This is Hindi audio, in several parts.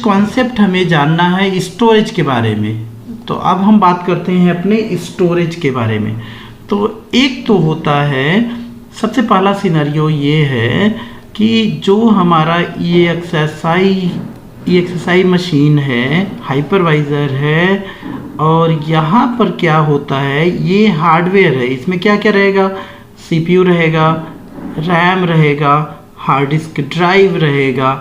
कॉन्सेप्ट हमें जानना है स्टोरेज के बारे में। तो अब हम बात करते हैं अपने स्टोरेज के बारे में। तो एक तो होता है, सबसे पहला सिनेरियो ये है कि जो हमारा EXSI मशीन है, हाइपरवाइज़र है, और यहाँ पर क्या होता है, ये हार्डवेयर है। इसमें क्या क्या रहेगा, CPU रहेगा, रैम रहेगा, हार्ड डिस्क ड्राइव रहेगा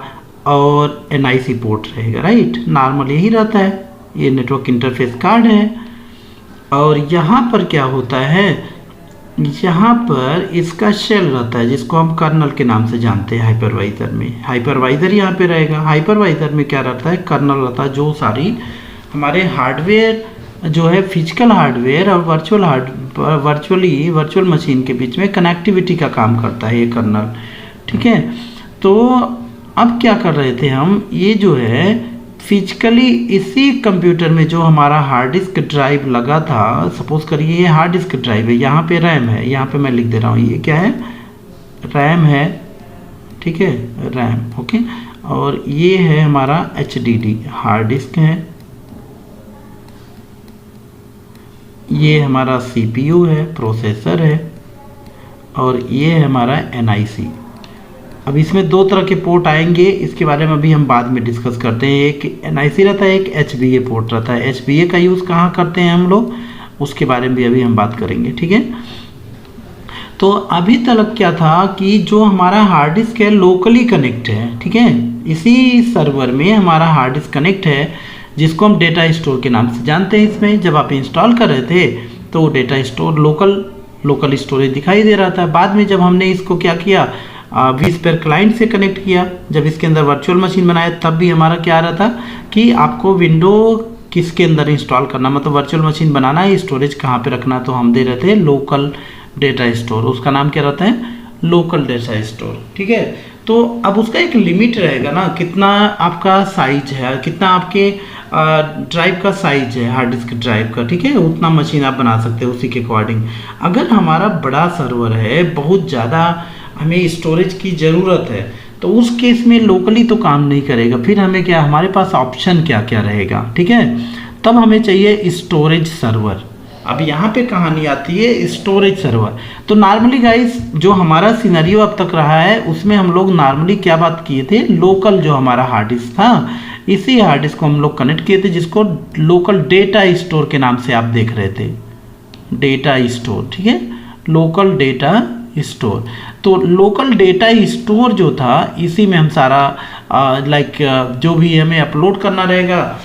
और NIC पोर्ट रहेगा, राइट। नॉर्मल यही रहता है, ये नेटवर्क इंटरफेस कार्ड है। और यहाँ पर क्या होता है, यहाँ पर इसका शेल रहता है जिसको हम कर्नल के नाम से जानते हैं। हाइपरवाइज़र में हाइपरवाइज़र यहाँ पे रहेगा। हाइपरवाइज़र में क्या रहता है, कर्नल रहता है, जो सारी हमारे हार्डवेयर जो है, फिजिकल हार्डवेयर और वर्चुअल मशीन के बीच में कनेक्टिविटी का काम करता है ये कर्नल, ठीक है। तो अब क्या कर रहे थे हम, ये जो है फिजिकली इसी कंप्यूटर में जो हमारा हार्ड डिस्क ड्राइव लगा था, सपोज करिए ये हार्ड डिस्क ड्राइव है, यहाँ पे रैम है, यहाँ पे मैं लिख दे रहा हूँ, ये क्या है, रैम है, ठीक है, रैम, ओके। और ये है हमारा HDD हार्ड डिस्क है, ये हमारा CPU है, प्रोसेसर है, और ये है हमारा NIC। अब इसमें दो तरह के पोर्ट आएंगे, इसके बारे में अभी हम बाद में डिस्कस करते हैं। एक NIC रहता है, एक HBA पोर्ट रहता है। HBA का यूज़ कहाँ करते हैं हम लोग, उसके बारे में भी अभी हम बात करेंगे, ठीक है। तो अभी तक क्या था कि जो हमारा हार्ड डिस्क है लोकली कनेक्ट है, ठीक है, इसी सर्वर में हमारा हार्ड डिस्क कनेक्ट है, जिसको हम डेटा स्टोर के नाम से जानते हैं। इसमें जब आप इंस्टॉल कर रहे थे तो डेटा स्टोर लोकल स्टोरेज दिखाई दे रहा था। बाद में जब हमने इसको क्या किया, vSphere क्लाइंट से कनेक्ट किया, जब इसके अंदर वर्चुअल मशीन बनाया, तब भी हमारा क्या आ रहा था कि आपको विंडो किसके अंदर इंस्टॉल करना, मतलब वर्चुअल मशीन बनाना है, स्टोरेज कहाँ पे रखना, तो हम दे रहे थे लोकल डेटा स्टोर। उसका नाम क्या रहता है, लोकल डेटा स्टोर, ठीक है। तो अब उसका एक लिमिट रहेगा ना, कितना आपका साइज है, कितना आपके ड्राइव का साइज है, हार्ड डिस्क ड्राइव का, ठीक है, उतना मशीन आप बना सकते हो उसी के अकॉर्डिंग। अगर हमारा बड़ा सर्वर है, बहुत ज़्यादा हमें स्टोरेज की ज़रूरत है, तो उस केस में लोकली तो काम नहीं करेगा। फिर हमें क्या, हमारे पास ऑप्शन क्या क्या रहेगा, ठीक है। तब हमें चाहिए स्टोरेज सर्वर। अब यहाँ पे कहानी आती है स्टोरेज सर्वर। तो नॉर्मली गाइस जो हमारा सिनेरियो अब तक रहा है, उसमें हम लोग नॉर्मली क्या बात किए थे, लोकल जो हमारा हार्ड डिस्क था, इसी हार्ड डिस्क को हम लोग कनेक्ट किए थे, जिसको लोकल डेटा स्टोर के नाम से आप देख रहे थे, डेटा स्टोर, ठीक है, लोकल डेटा स्टोर। तो लोकल डेटा स्टोर जो था, इसी में हम सारा जो भी हमें अपलोड करना रहेगा,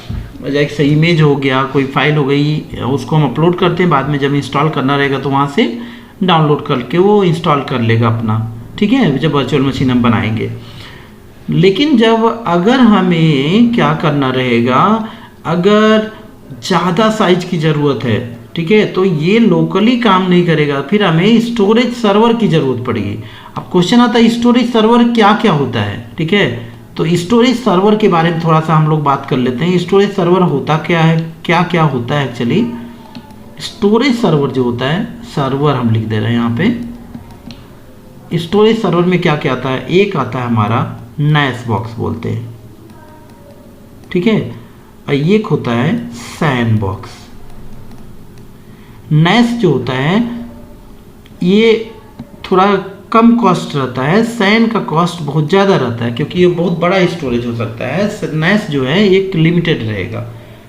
जैसे इमेज हो गया, कोई फाइल हो गई, उसको हम अपलोड करते हैं। बाद में जब इंस्टॉल करना रहेगा तो वहाँ से डाउनलोड करके वो इंस्टॉल कर लेगा अपना, ठीक है, जब वर्चुअल मशीन हम बनाएंगे। लेकिन जब अगर हमें क्या करना रहेगा, अगर ज़्यादा साइज की ज़रूरत है, ठीक है, तो ये लोकली काम नहीं करेगा, फिर हमें स्टोरेज सर्वर की ज़रूरत पड़ेगी। अब क्वेश्चन आता है स्टोरेज सर्वर क्या क्या होता है, ठीक है। तो स्टोरेज सर्वर के बारे में थोड़ा सा हम लोग बात कर लेते हैं। स्टोरेज सर्वर होता क्या है, क्या क्या होता है एक्चुअली। स्टोरेज सर्वर जो होता है, सर्वर हम लिख दे रहे हैं यहाँ पे। स्टोरेज सर्वर में क्या क्या आता है, एक आता है हमारा NAS बॉक्स बोलते हैं, ठीक है, और एक होता है सैन बॉक्स। NAS जो होता है ये थोड़ा कम कॉस्ट रहता है, सैन का कॉस्ट बहुत ज़्यादा रहता है, क्योंकि ये बहुत बड़ा स्टोरेज हो सकता है। NAS जो है एक लिमिटेड रहेगा,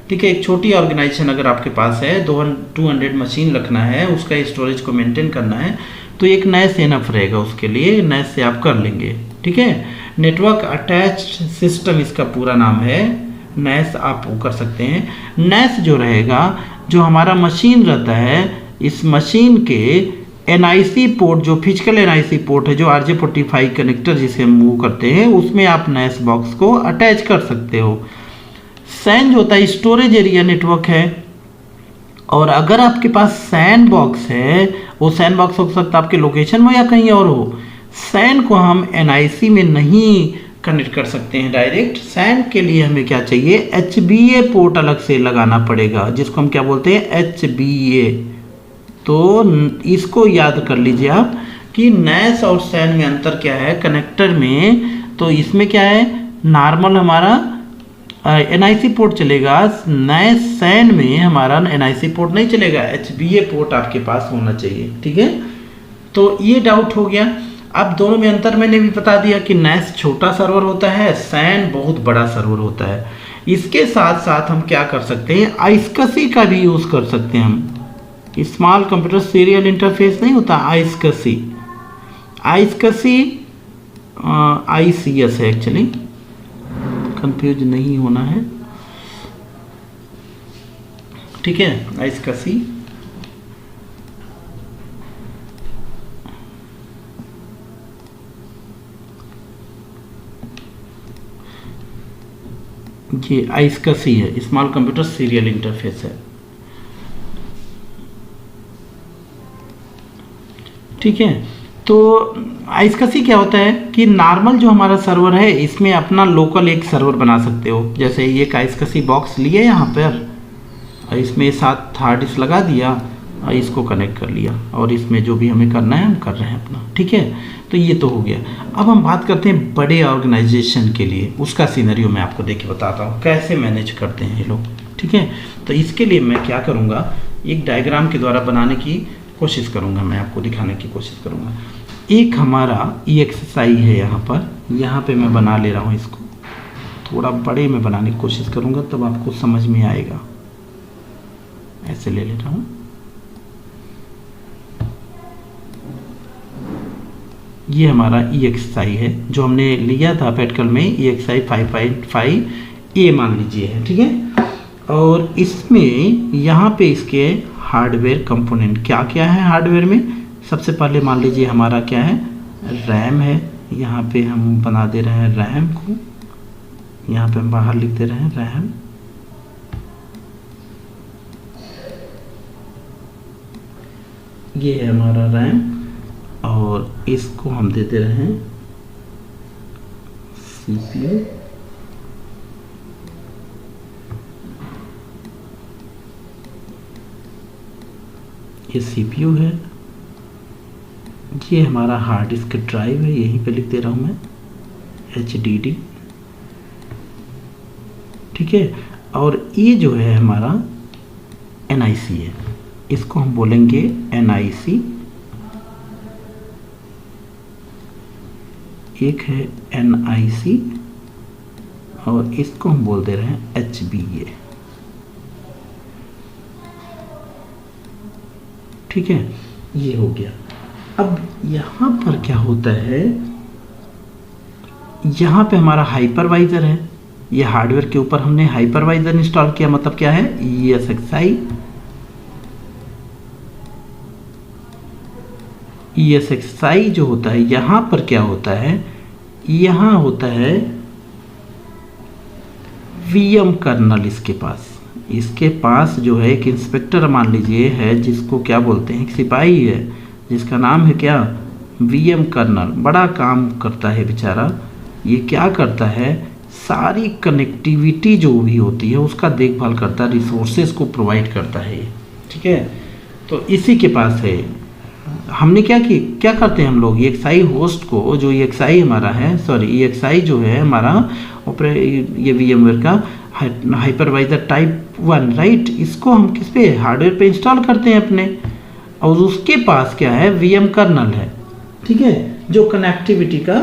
ठीक है। एक छोटी ऑर्गेनाइजेशन अगर आपके पास है, 200 मशीन रखना है, उसका स्टोरेज को मेंटेन करना है, तो एक NAS इनफ रहेगा उसके लिए, NAS से आप कर लेंगे, ठीक है। नेटवर्क अटैच्ड सिस्टम इसका पूरा नाम है, NAS आप वो कर सकते हैं। NAS जो रहेगा, जो हमारा मशीन रहता है, इस मशीन के NIC पोर्ट, जो फिजिकल NIC पोर्ट है, जो RJ45 कनेक्टर जिसे हम मूव करते हैं, उसमें आप NAS बॉक्स को अटैच कर सकते हो। सैन जो होता है स्टोरेज एरिया नेटवर्क है, और अगर आपके पास सैन बॉक्स है, वो सैन बॉक्स हो सकता है आपके लोकेशन में या कहीं और हो। सैन को हम NIC में नहीं कनेक्ट कर सकते हैं डायरेक्ट। सैन के लिए हमें क्या चाहिए, HBA पोर्ट अलग से लगाना पड़ेगा, जिसको हम क्या बोलते हैं, HBA। तो इसको याद कर लीजिए आप कि NAS और सैन में अंतर क्या है कनेक्टर में। तो इसमें क्या है, नॉर्मल हमारा NIC पोर्ट चलेगा, नए सैन में हमारा NIC पोर्ट नहीं चलेगा, HBA पोर्ट आपके पास होना चाहिए। ठीक है, तो ये डाउट हो गया। अब दोनों में अंतर मैंने भी बता दिया कि NAS छोटा सर्वर होता है, सैन बहुत बड़ा सर्वर होता है। इसके साथ साथ हम क्या कर सकते हैं, आइस्कसी का भी यूज़ कर सकते हैं हम। स्मॉल कंप्यूटर सीरियल इंटरफेस नहीं होता, आइस्कसी, आइस्कसी ICS है एक्चुअली, कंफ्यूज नहीं होना है। ठीक है, आइस्कसी ये आइस्कसी है, स्मॉल कंप्यूटर सीरियल इंटरफेस है। ठीक है, तो आइस्कसी क्या होता है कि नॉर्मल जो हमारा सर्वर है इसमें अपना लोकल एक सर्वर बना सकते हो। जैसे ये आइस्कसी बॉक्स लिए यहाँ पर, और इसमें साथ हार्ड डिस्क लगा दिया और इसको कनेक्ट कर लिया, और इसमें जो भी हमें करना है हम कर रहे हैं अपना। ठीक है, तो ये तो हो गया। अब हम बात करते हैं बड़े ऑर्गेनाइजेशन के लिए, उसका सीनरियो मैं आपको देख के बताता हूँ कैसे मैनेज करते हैं ये लोग। ठीक है, तो इसके लिए मैं क्या करूँगा, एक डायग्राम के द्वारा बनाने की कोशिश करूँगा, मैं आपको दिखाने की कोशिश करूँगा। एक हमारा EXSI है यहाँ पे मैं बना ले रहा हूँ, इसको थोड़ा बड़े में बनाने की कोशिश करूँगा तब आपको समझ में आएगा। ऐसे ले लेता हूँ, ये हमारा EXSI है जो हमने लिया था प्रैक्टिकल में, EXSI 5.5A मान लीजिए है। ठीक है, और इसमें यहाँ पे इसके हार्डवेयर कंपोनेंट क्या क्या है। हार्डवेयर में सबसे पहले मान लीजिए हमारा क्या है, रैम है। यहाँ पे हम बना दे रहे हैं रैम को, यहाँ पे हम बाहर लिख दे रहे हैं रैम। ये है हमारा रैम, और इसको हम दे दे रहे हैं CPU। ये CPU है, ये हमारा हार्ड डिस्क ड्राइव है, यहीं पे लिख दे रहा हूँ मैं HDD। ठीक है, और ये जो है हमारा NIC है, इसको हम बोलेंगे NIC। एक है NIC और इसको हम बोल दे रहे हैं HBA। ठीक है, ये हो गया। अब यहाँ पर क्या होता है, यहाँ पे हमारा हाइपरवाइजर है, ये हार्डवेयर के ऊपर हमने हाइपरवाइजर इंस्टॉल किया। मतलब क्या है, ESXi जो होता है, यहाँ पर क्या होता है, यहाँ होता है VM कर्नल। इसके पास जो है एक इंस्पेक्टर मान लीजिए है, जिसको क्या बोलते हैं, एक सिपाही है जिसका नाम है क्या, VM कर्नल। बड़ा काम करता है बेचारा। ये क्या करता है, सारी कनेक्टिविटी जो भी होती है उसका देखभाल करता है, रिसोर्सेज को प्रोवाइड करता है। ठीक है, तो इसी के पास है। हमने क्या करते हैं हम लोग, EXI होस्ट को, जो EXI हमारा है, EXI जो है हमारा ये VMware का हाइपरवाइजर टाइप 1, राइट, इसको हम किस पे, हार्डवेयर पे इंस्टॉल करते हैं अपने, और उसके पास क्या है, VM कर्नल है। ठीक है, जो कनेक्टिविटी का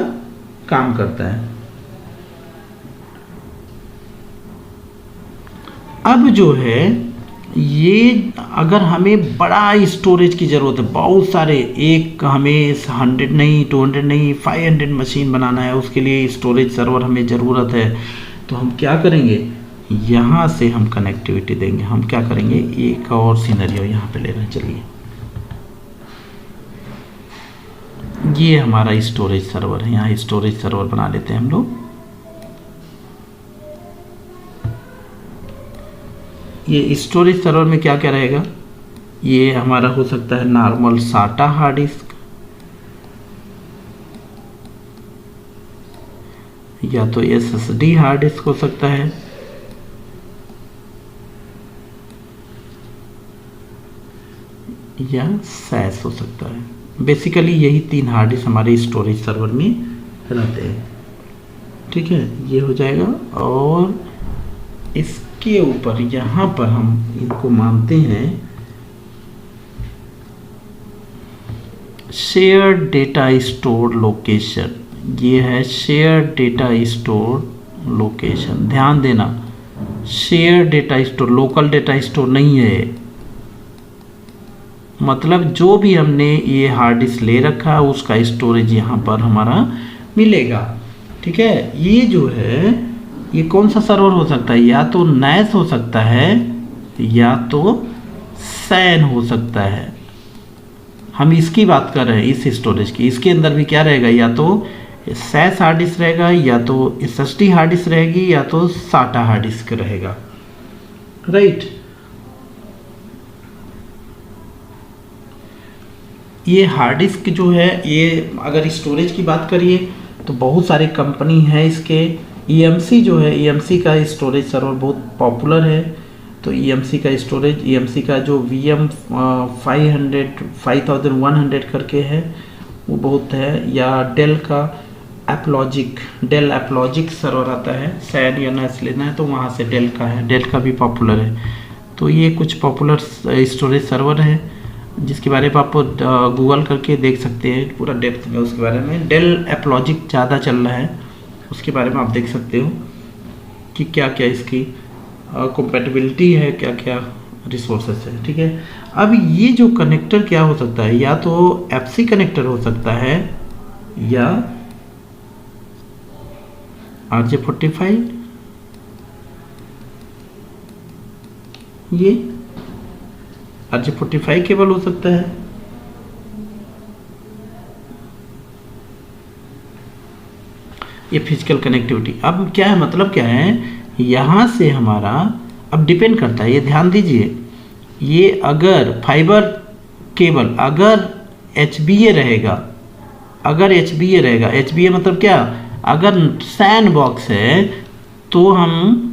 काम करता है। अब जो है ये, अगर हमें बड़ा स्टोरेज की ज़रूरत है, बहुत सारे, एक हमें 100 नहीं, 200 नहीं, 500 मशीन बनाना है, उसके लिए स्टोरेज सर्वर हमें ज़रूरत है, तो हम क्या करेंगे, यहाँ से हम कनेक्टिविटी देंगे। हम क्या करेंगे, एक और सिनेरियो यहाँ पे ले रहे हैं। चलिए, ये हमारा स्टोरेज सर्वर है, यहाँ स्टोरेज सर्वर बना लेते हैं हम लोग। ये स्टोरेज सर्वर में क्या क्या रहेगा, ये हमारा हो सकता है नॉर्मल SATA हार्ड डिस्क, या तो SSD हार्ड डिस्क हो सकता है, या SAS हो सकता है। बेसिकली यही 3 हार्ड डिस्क हमारे स्टोरेज सर्वर में रहते हैं। ठीक है, ये हो जाएगा। और इसके ऊपर यहाँ पर हम इनको मानते हैं शेयर डेटा स्टोर लोकेशन। ये है शेयर डेटा स्टोर लोकेशन, ध्यान देना share data store, local data store नहीं है। मतलब जो भी हमने ये हार्ड डिस्क ले रखा है उसका स्टोरेज यहाँ पर हमारा मिलेगा। ठीक है, ये जो है ये कौन सा सर्वर हो सकता है, या तो नैस हो सकता है या तो सैन हो सकता है। हम इसकी बात कर रहे हैं, इस स्टोरेज की। इसके अंदर भी क्या रहेगा, या तो सैस हार्ड डिस्क रहेगा, या तो SSD हार्ड डिस्क रहेगी, या तो साटा हार्ड डिस्क रहेगा। राइट, ये हार्ड डिस्क जो है, ये अगर स्टोरेज की बात करिए तो बहुत सारी कंपनी है इसके। EMC जो है, EMC का स्टोरेज सर्वर बहुत पॉपुलर है। तो EMC का स्टोरेज, EMC का जो VM 5100 करके है वो बहुत है, या डेल का डेल एप्लॉजिक सर्वर आता है। सैन या नैस लेना है तो वहाँ से डेल का है, डेल का भी पॉपुलर है। तो ये कुछ पॉपुलर स्टोरेज सर्वर है जिसके बारे में आप गूगल करके देख सकते हैं पूरा डेप्थ में। उसके बारे में डेल एप्लॉजिक ज़्यादा चल रहा है, उसके बारे में आप देख सकते हो कि क्या क्या इसकी कंपैटिबिलिटी है, क्या क्या रिसोर्सेस है। ठीक है, अब ये जो कनेक्टर क्या हो सकता है, या तो FC कनेक्टर हो सकता है या RJ45, ये RJ45 केबल हो सकता है। ये फिजिकल कनेक्टिविटी। अब क्या है, मतलब क्या है, यहाँ से हमारा अब डिपेंड करता है, ये ध्यान दीजिए। ये अगर फाइबर केबल अगर HBA रहेगा, अगर HBA रहेगा, HBA मतलब क्या, अगर सैन बॉक्स है तो हम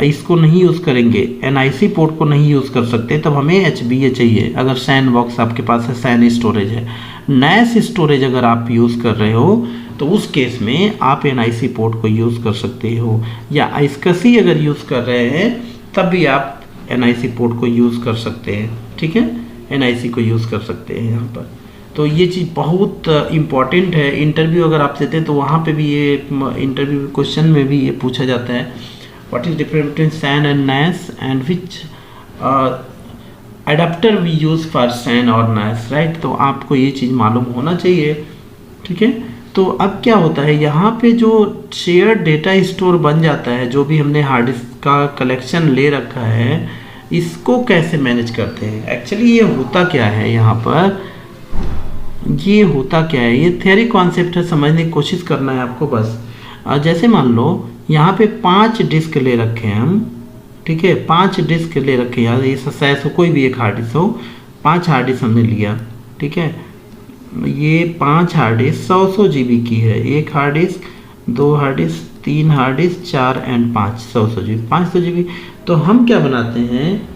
इसको नहीं यूज़ करेंगे, NIC पोर्ट को नहीं यूज़ कर सकते, तब हमें HBA चाहिए। अगर सैन बॉक्स आपके पास है, सैन स्टोरेज है। नैस स्टोरेज अगर आप यूज़ कर रहे हो तो उस केस में आप NIC पोर्ट को यूज़ कर सकते हो, या आइस्कसी अगर यूज़ कर रहे हैं तब भी आप NIC पोर्ट को यूज़ कर सकते हैं। ठीक है, NIC को यूज़ कर सकते हैं यहाँ पर। तो ये चीज़ बहुत इम्पॉर्टेंट है। इंटरव्यू अगर आप देते हैं तो वहाँ पे भी ये इंटरव्यू क्वेश्चन में भी ये पूछा जाता है, what is difference between SAN and NAS and which adapter we use for SAN और नैस, राइट। तो आपको ये चीज़ मालूम होना चाहिए। ठीक है, तो अब क्या होता है, यहाँ पे जो शेयर डेटा स्टोर बन जाता है, जो भी हमने हार्ड डिस्क का कलेक्शन ले रखा है, इसको कैसे मैनेज करते हैं। एक्चुअली ये होता क्या है, यहाँ पर ये होता क्या है, ये थियरी कॉन्सेप्ट है, समझने की कोशिश करना है आपको बस। जैसे मान लो यहाँ पे 5 डिस्क ले रखे हैं हम। ठीक है, 5 डिस्क ले रखे हैं, ये सैस हो, कोई भी एक हार्ड डिस्क हो, 5 हार्ड डिस्क हमने लिया। ठीक है, ये 5 हार्ड डिस्क 100 GB की है, एक hard disk, 2 hard disk, 3 hard disk, 4 and 5 100 GB, 500 GB। तो हम क्या बनाते हैं,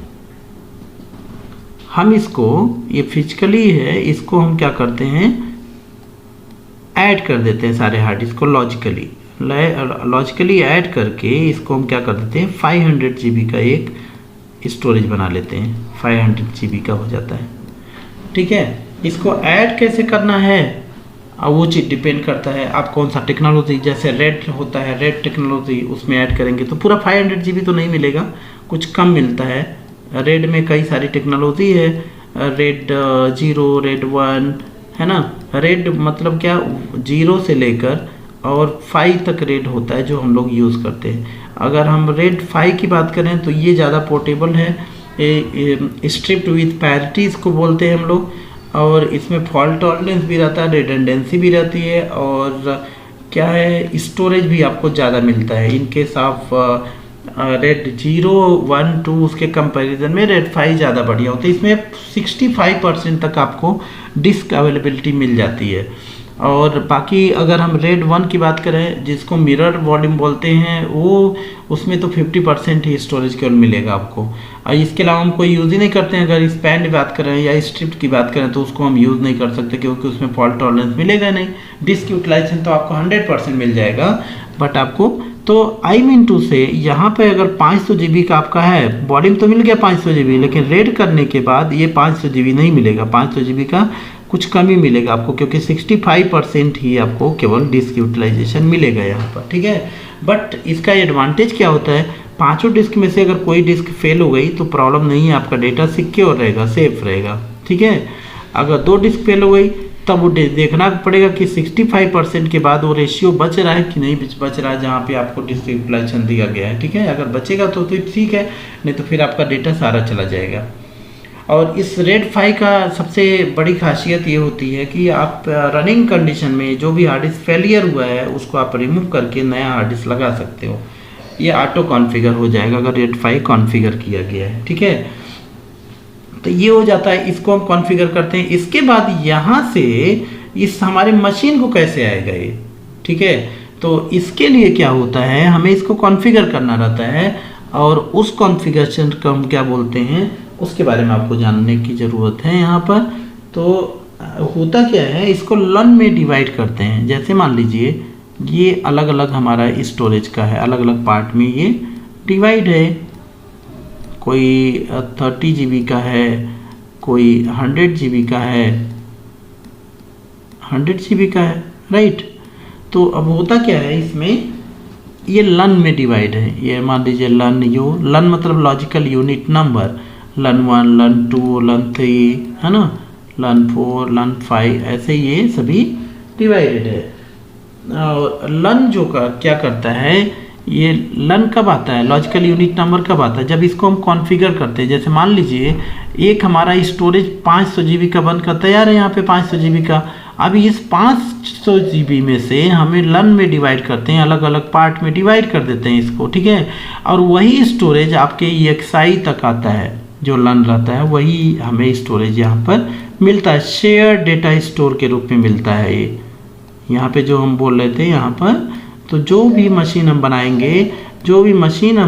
हम इसको, ये फिजिकली है, इसको हम क्या करते हैं, ऐड कर देते हैं सारे हार्ड डिस्क को लॉजिकली ऐड करके इसको हम क्या कर देते हैं, 500 GB का एक स्टोरेज बना लेते हैं, 500 GB का हो जाता है। ठीक है, इसको ऐड कैसे करना है, अब वो चीज़ डिपेंड करता है आप कौन सा टेक्नोलॉजी, जैसे रेड होता है, रेड टेक्नोलॉजी, उसमें ऐड करेंगे तो पूरा 500 GB तो नहीं मिलेगा, कुछ कम मिलता है। रेड में कई सारी टेक्नोलॉजी है, रेड 0, रेड 1 है ना। रेड मतलब क्या, 0 से लेकर और 5 तक रेड होता है जो हम लोग यूज़ करते हैं। अगर हम रेड 5 की बात करें तो ये ज़्यादा पोर्टेबल है, स्ट्रिप्ड विथ पैरिटी इसको बोलते हैं हम लोग, और इसमें फॉल्ट टॉलरेंस भी रहता है, रिडंडेंसी भी रहती है, और क्या है, स्टोरेज भी आपको ज़्यादा मिलता है। इन केस ऑफ रेड 0, 1, 2 उसके कंपैरिजन में रेड 5 ज़्यादा बढ़िया होता है। इसमें 65% तक आपको डिस्क अवेलेबिलिटी मिल जाती है। और बाकी अगर हम रेड 1 की बात करें, जिसको मिरर वॉल्यूम बोलते हैं, वो उसमें तो 50% ही स्टोरेज केवल मिलेगा आपको। और इसके अलावा हम कोई यूज़ ही नहीं करते हैं। अगर स्पैन की बात करें या स्ट्रिप्ट की बात करें तो उसको हम यूज़ नहीं कर सकते, क्योंकि उसमें फॉल्ट टॉलरेंस मिलेगा नहीं। डिस्क यूटिलाइजेशन तो आपको 100% मिल जाएगा, बट आपको तो आई मीन टू से यहाँ पे अगर 500 GB का आपका है, बॉडी में तो मिल गया 500 GB, लेकिन रेड करने के बाद ये 500 GB नहीं मिलेगा, 500 GB का कुछ कम ही मिलेगा आपको, क्योंकि 65% ही आपको केवल डिस्क यूटिलाइजेशन मिलेगा यहाँ पर, ठीक है। बट इसका एडवांटेज क्या होता है, पांचों डिस्क में से अगर कोई डिस्क फेल हो गई तो प्रॉब्लम नहीं है, आपका डेटा सिक्योर रहेगा, सेफ रहेगा, ठीक है। अगर 2 डिस्क फेल हो गई तब वो देखना पड़ेगा कि 65% के बाद वो रेशियो बच रहा है कि नहीं बच रहा है, जहाँ पे आपको डिस्क यूटिलाइजेशन दिया गया है, ठीक है। अगर बचेगा तो ठीक है, नहीं तो फिर आपका डेटा सारा चला जाएगा। और इस रेड 5 का सबसे बड़ी खासियत ये होती है कि आप रनिंग कंडीशन में जो भी हार्ड डिस्क फेलियर हुआ है उसको आप रिमूव करके नया हार्ड डिस्क लगा सकते हो। ये ऑटो कॉन्फ़िगर हो जाएगा अगर रेड 5 कॉन्फ़िगर किया गया है, ठीक है। तो ये हो जाता है, इसको हम कॉन्फ़िगर करते हैं। इसके बाद यहाँ से इस हमारे मशीन को कैसे आएगा ये, ठीक है। तो इसके लिए क्या होता है, हमें इसको कॉन्फ़िगर करना रहता है, और उस कॉन्फ़िगरेशन को हम क्या बोलते हैं उसके बारे में आपको जानने की ज़रूरत है यहाँ पर। तो होता क्या है, इसको लन में डिवाइड करते हैं। जैसे मान लीजिए ये अलग अलग हमारा स्टोरेज का है, अलग अलग पार्ट में ये डिवाइड है, कोई 30 GB का है, कोई 100 GB का है, 100 GB का है, राइट। तो अब होता क्या है, इसमें ये लन में डिवाइड है। ये मान लीजिए लन मतलब लॉजिकल यूनिट नंबर, लन 1, लन 2, लन 3, है ना, लन 4, लन 5, ऐसे ये सभी डिवाइडेड है। और लन जो क्या करता है, ये लन कब आता है, लॉजिकल यूनिट नंबर कब आता है, जब इसको हम कॉन्फ़िगर करते हैं। जैसे मान लीजिए एक हमारा स्टोरेज 500 GB का बनकर तैयार है, यहाँ पे 500 GB का। अभी इस 500 GB में से हमें लन में डिवाइड करते हैं, अलग अलग पार्ट में डिवाइड कर देते हैं इसको, ठीक है। और वही स्टोरेज आपके EXI तक आता है, जो लन रहता है वही हमें स्टोरेज यहाँ पर मिलता है, शेयर डेटा स्टोर के रूप में मिलता है। ये यहाँ पे जो हम बोल रहे थे यहाँ पर, तो जो भी मशीन हम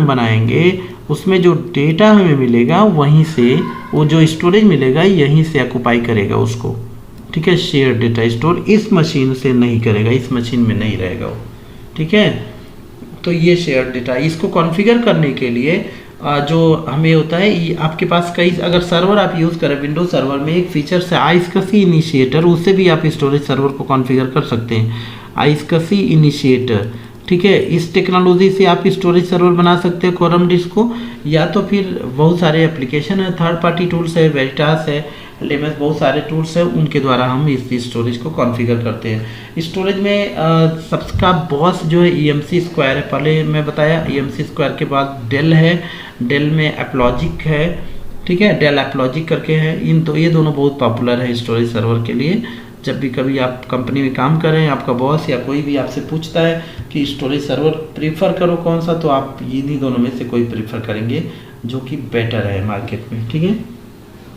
बनाएंगे उसमें जो डेटा हमें मिलेगा वहीं से, वो जो स्टोरेज मिलेगा यहीं से ऑक्युपाई करेगा उसको, ठीक है। शेयर डेटा स्टोर इस मशीन से नहीं करेगा, इस मशीन में नहीं रहेगा वो, ठीक है। तो ये शेयर डेटा, इसको कॉन्फ़िगर करने के लिए जो हमें होता है, आपके पास कई, अगर सर्वर आप यूज़ करें विंडोज सर्वर में एक फीचर से आइस्कसी इनिशिएटर, उससे भी आप स्टोरेज सर्वर को कॉन्फ़िगर कर सकते हैं, आइस्कसी इनिशिएटर, ठीक है। इस टेक्नोलॉजी से आप स्टोरेज सर्वर बना सकते हैं कोरम डिस्क को, या तो फिर बहुत सारे एप्लीकेशन है, थर्ड पार्टी टूल्स है, वेरिटास है, लेमस, बहुत सारे टूल्स है, उनके द्वारा हम इस स्टोरेज को कॉन्फ़िगर करते हैं। स्टोरेज में सबका बॉस जो है EMC स्क्वायर है, पहले मैं बताया। EMC स्क्वायर के बाद डेल है, डेल में एप्लॉजिक है, ठीक है, डेल एप्लॉजिक करके है। ये दोनों बहुत पॉपुलर है स्टोरेज सर्वर के लिए। जब भी कभी आप कंपनी में काम कर रहे हैं, आपका बॉस या कोई भी आपसे पूछता है कि स्टोरेज सर्वर प्रीफर करो कौन सा, तो आप इन्हीं दोनों में से कोई प्रीफर करेंगे जो कि बेटर है मार्केट में, ठीक है।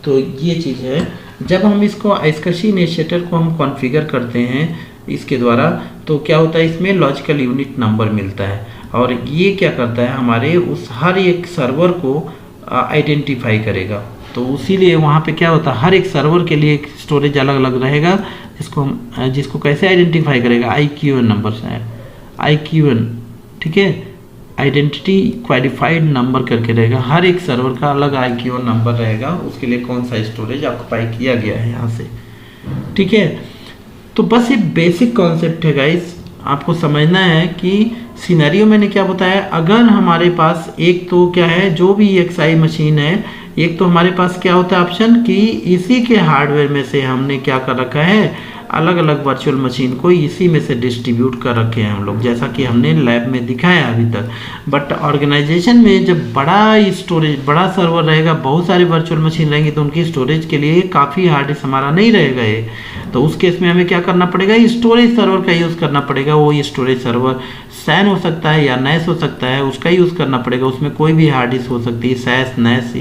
तो ये चीज़ है, जब हम इसको आइस्कसी इनिशिएटर को हम कॉन्फ़िगर करते हैं इसके द्वारा, तो क्या होता है, इसमें लॉजिकल यूनिट नंबर मिलता है, और ये क्या करता है, हमारे उस हर एक सर्वर को आइडेंटिफाई करेगा। तो इसीलिए वहाँ पे क्या होता है, हर एक सर्वर के लिए एक स्टोरेज अलग अलग रहेगा, जिसको कैसे आइडेंटिफाई करेगा, IQN नंबर से है, IQN, ठीक है, आइडेंटिटी क्वालिफाइड नंबर करके रहेगा। हर एक सर्वर का अलग IQN नंबर रहेगा, उसके लिए कौन सा स्टोरेज ऑक्युपाई किया गया है यहाँ से, ठीक है। तो बस ये बेसिक कॉन्सेप्ट है गाइस, आपको समझना है कि सिनेरियो मैंने क्या बताया। अगर हमारे पास एक तो क्या है, जो भी EXI मशीन है, एक तो हमारे पास क्या होता है ऑप्शन कि इसी के हार्डवेयर में से हमने क्या कर रखा है, अलग अलग वर्चुअल मशीन को इसी में से डिस्ट्रीब्यूट कर रखे हैं हम लोग, जैसा कि हमने लैब में दिखाया अभी तक। बट ऑर्गेनाइजेशन में जब बड़ा स्टोरेज, बड़ा सर्वर रहेगा, बहुत सारे वर्चुअल मशीन रहेंगे, तो उनकी स्टोरेज के लिए काफ़ी हार्ड डिस्क हमारा नहीं रहेगा ये। तो उस केस में हमें क्या करना पड़ेगा, स्टोरेज सर्वर का यूज़ करना पड़ेगा। वो स्टोरेज सर्वर सैन हो सकता है या नैस हो सकता है, उसका यूज़ करना पड़ेगा। उसमें कोई भी हार्ड डिस्क हो सकती है, सैस, नैस,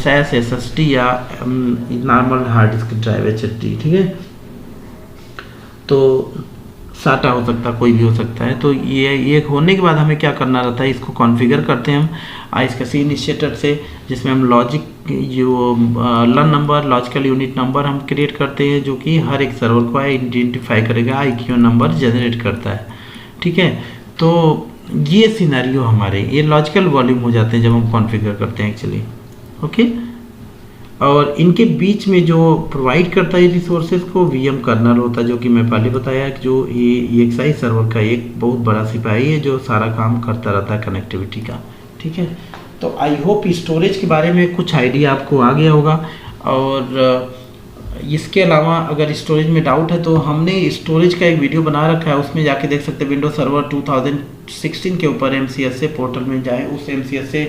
सैस SSD या normal hard disk drive HDD, ठीक है। तो साटा हो सकता है, कोई भी हो सकता है। तो ये होने के बाद हमें क्या करना रहता है, इसको कॉन्फ़िगर करते हैं हम आइस्कसी इनिशिएटर से, जिसमें हम लॉजिक जो लन नंबर, लॉजिकल यूनिट नंबर हम क्रिएट करते हैं, जो कि हर एक सर्वर को आइडेंटिफाई करेगा, IQN नंबर जनरेट करता है, ठीक है। तो ये सिनेरियो हमारे, ये लॉजिकल वॉल्यूम हो जाते हैं जब हम कॉन्फ़िगर करते हैं एक्चुअली। ओके, और इनके बीच में जो प्रोवाइड करता है रिसोर्सेज को वीएम कर्नल होता है, जो कि मैं पहले बताया कि जो ये EXI सर्वर का एक बहुत बड़ा सिपाही है जो सारा काम करता रहता है कनेक्टिविटी का। ठीक है, तो आई होप स्टोरेज के बारे में कुछ आइडिया आपको आ गया होगा। और इसके अलावा अगर स्टोरेज में डाउट है तो हमने स्टोरेज का एक वीडियो बना रखा है, उसमें जाके देख सकते हैं। विंडोज सर्वर 2016 के ऊपर MCSA पोर्टल में जाए, उस MCSA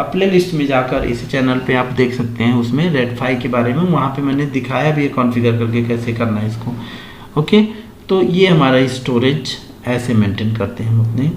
प्ले लिस्ट में जाकर इस चैनल पे आप देख सकते हैं, उसमें रेडफाई के बारे में वहाँ पे मैंने दिखाया भी है कॉन्फ़िगर करके कैसे करना है इसको। ओके, तो ये हमारा स्टोरेज ऐसे मेंटेन करते हैं हम अपने